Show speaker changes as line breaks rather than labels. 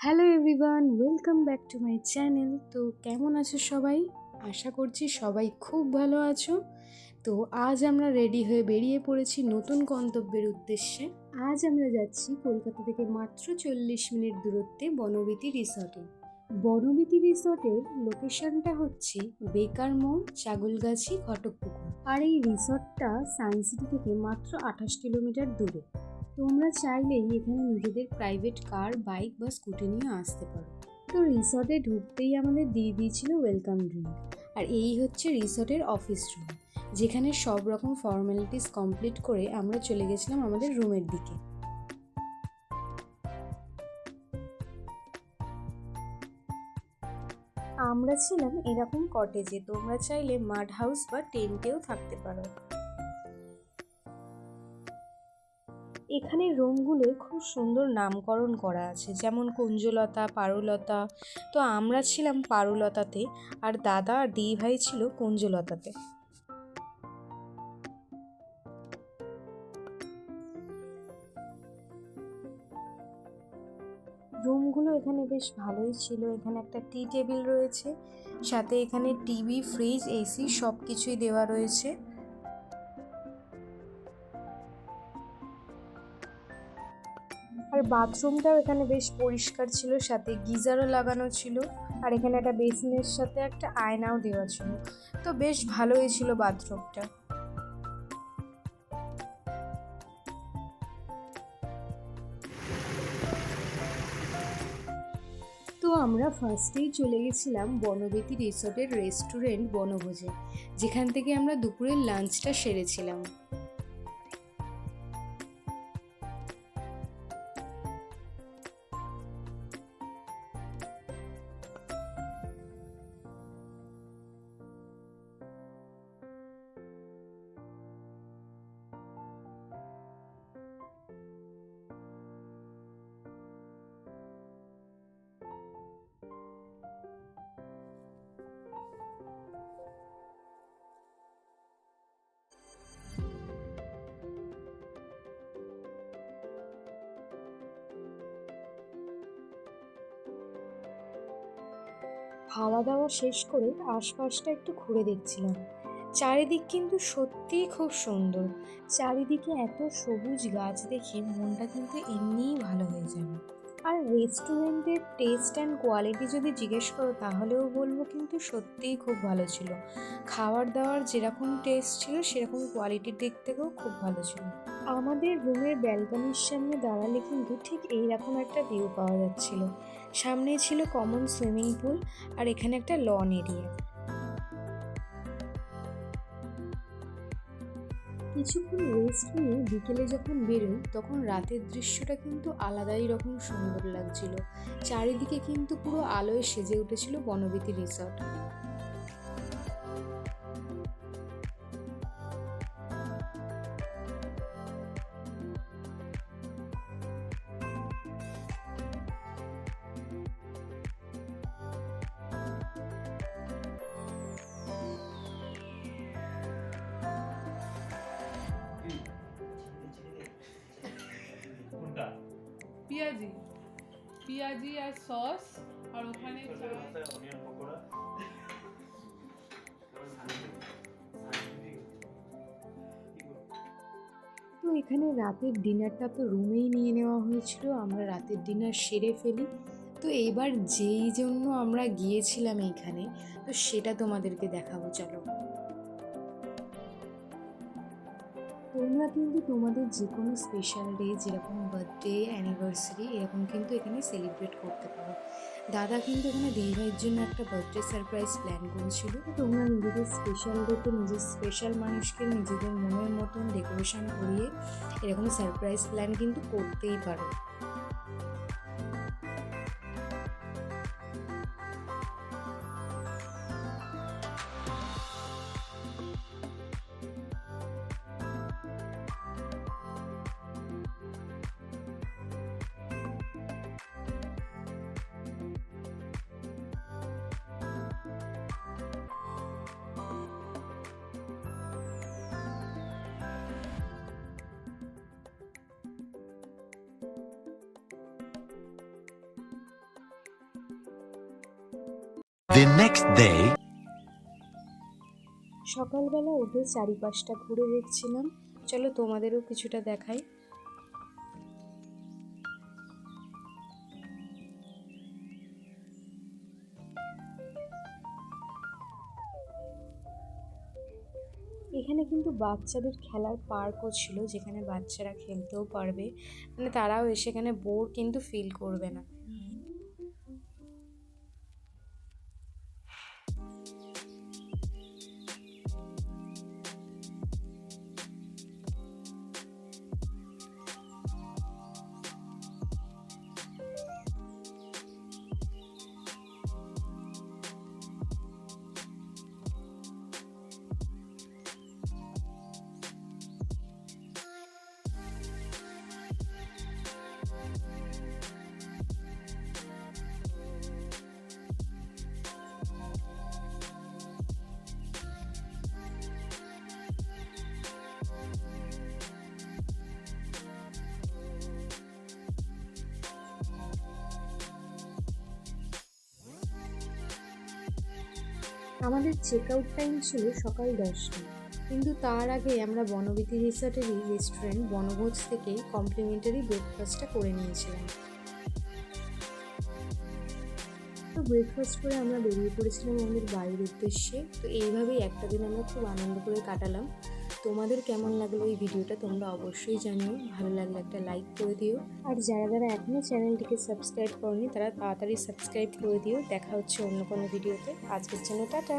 Hello everyone, welcome back to my channel. তো কেমন আছো সবাই? আশা করছি সবাই খুব ভালো আছো। তো আজ আমরা রেডি হয়ে বেরিয়ে পড়েছি নতুন গন্তব্যের উদ্দেশ্যে। আজ আমরা যাচ্ছি কলকাতা থেকে মাত্র 40 মিনিট দূরত্বে বনবিথী রিসর্টে। বনবিথী রিসর্টের লোকেশনটা হচ্ছে বেকার মোড়, ছাগলগাছি, ঘটকপুকুর। আর এই রিসর্টটা সায়েন্স সিটি থেকে মাত্র 28 কিলোমিটার দূরে। তোমরা চাইলেই এখানে নিজেদের প্রাইভেট কার, বাইক বা স্কুটি নিয়ে আসতে পারো। তো রিসর্টে ঢুকতেই আমাদের দিয়ে দিয়েছিল ওয়েলকাম ড্রিঙ্ক। আর এই হচ্ছে রিসর্টের অফিস রুম, যেখানে সব রকম ফর্মালিটিস কমপ্লিট করে আমরা চলে গেছিলাম আমাদের রুমের দিকে। আমরা ছিলাম এরকম কটেজে, তোমরা চাইলে মাড হাউস বা টেন্টেও থাকতে পারো। এখানে রুমগুলোয় খুব সুন্দর নামকরণ করা আছে, যেমন কুঞ্জলতা, পারুলতা। তো আমরা ছিলাম পারুলতাতে, আর দাদা আর দিদি ভাই ছিল কুঞ্জলতাতে। রুমগুলো এখানে বেশ ভালোই ছিল। এখানে একটা টি টেবিল রয়েছে, সাথে এখানে টিভি, ফ্রিজ, এসি সব কিছুই দেওয়া রয়েছে। আর বাথরুমটাও এখানে বেশ পরিষ্কার ছিল, সাথে গিজারও লাগানো ছিল। আর এখানে একটা বেসিনের সাথে একটা আয়নাও দেওয়া ছিল। তো বেশ ভালোই ছিল বাথরুমটা। তো আমরা ফার্স্টেই চলে গেছিলাম বনবিথী রিসর্টের রেস্টুরেন্ট বনভোজে, যেখান থেকে আমরা দুপুরের লাঞ্চটা সেরেছিলাম। খাওয়া দাওয়া শেষ করে আশপাশটা একটু ঘুরে দেখছিলাম। চারিদিক কিন্তু সত্যিই খুব সুন্দর। চারিদিকে এত সবুজ গাছ দেখে মনটা কিন্তু এমনিই ভালো হয়ে যাবে। আর রেস্টুরেন্টের টেস্ট অ্যান্ড কোয়ালিটি যদি জিজ্ঞেস করো, তাহলেও বলবো কিন্তু সত্যিই খুব ভালো ছিল। খাবার দাবার যেরকম টেস্ট ছিল, সেরকম কোয়ালিটির দিক থেকেও খুব ভালো ছিল। আমাদের রুমের ব্যালকনির সামনে দাঁড়ালে কিন্তু ঠিক এইরকম একটা ভিউ পাওয়া যাচ্ছিল। সামনে ছিল কমন সুইমিং পুল, আর এখানে একটা লন এরিয়া। কিছুক্ষণ রেস্ট নিয়ে বিকেলে যখন বেরোই, তখন রাতের দৃশ্যটা কিন্তু আলাদাই রকম সুন্দর লাগছিল। চারিদিকে কিন্তু পুরো আলোয় সেজে উঠেছিল বনবিথী রিসর্ট।
কোনটা? পিয়াজি পিয়াজি আর সস, আর ওখানে অনিয়ন পকোড়া।
তো এখানে রাতের ডিনারটা তো রুমেই নিয়ে নেওয়া হয়েছিল, আমরা রাতের ডিনার সেরে ফেলি। তো এইবার যেই জন্য আমরা গিয়েছিলাম এইখানে, তো সেটা তোমাদেরকে দেখাবো, চলো। তোমরা কিন্তু তোমাদের যে কোনো স্পেশাল ডে, যেরকম বার্থডে, অ্যানিভার্সারি, এরকম কিন্তু এখানে সেলিব্রেট করতে পারো। দাদা কিন্তু এখানে দিদিভাইয়ের জন্য একটা বার্থডে সারপ্রাইজ প্ল্যান করেছিল। তোমরা নিজেদের স্পেশাল ডেতে নিজের স্পেশাল মানুষকে নিজেদের মনের মতন ডেকোরেশন করিয়ে এরকম সারপ্রাইজ প্ল্যান কিন্তু করতেই পারো।
The next day.
সকালবেলা উঠে চারিপাশটা ঘুরে দেখছিলাম, চলো তোমাদেরও কিছুটা দেখাই। এখানে কিন্তু বাচ্চাদের খেলার পার্কও ছিল, যেখানে বাচ্চারা খেলতেও পারবে, মানে তারাও এসে এখানে বোর কিন্তু ফিল করবে না। আমাদের চেক আউট টাইম ছিল সকাল 10টা, কিন্তু তার আগে আমরা বনবিথি রিসর্টেরই রেস্টুরেন্ট বনভোজ থেকেই কমপ্লিমেন্টারি ব্রেকফাস্টটা করে নিয়েছিলাম। তো ব্রেকফাস্ট করে আমরা বেরিয়ে পড়েছিলাম আমাদের বাড়ির উদ্দেশ্যে। তো এইভাবেই একটা দিন আমরা খুব আনন্দ করে কাটালাম। তোমাদের কেমন লাগলো এই ভিডিওটা তোমরা অবশ্যই জানিও, ভালো লাগলে একটা লাইক করে দিও, আর যারা যারা এখনও চ্যানেলটিকে সাবস্ক্রাইব করনি তারা তাড়াতাড়ি সাবস্ক্রাইব করে দিও। দেখা হচ্ছে অন্য কোনো ভিডিওতে, আজকের জন্য টাটা।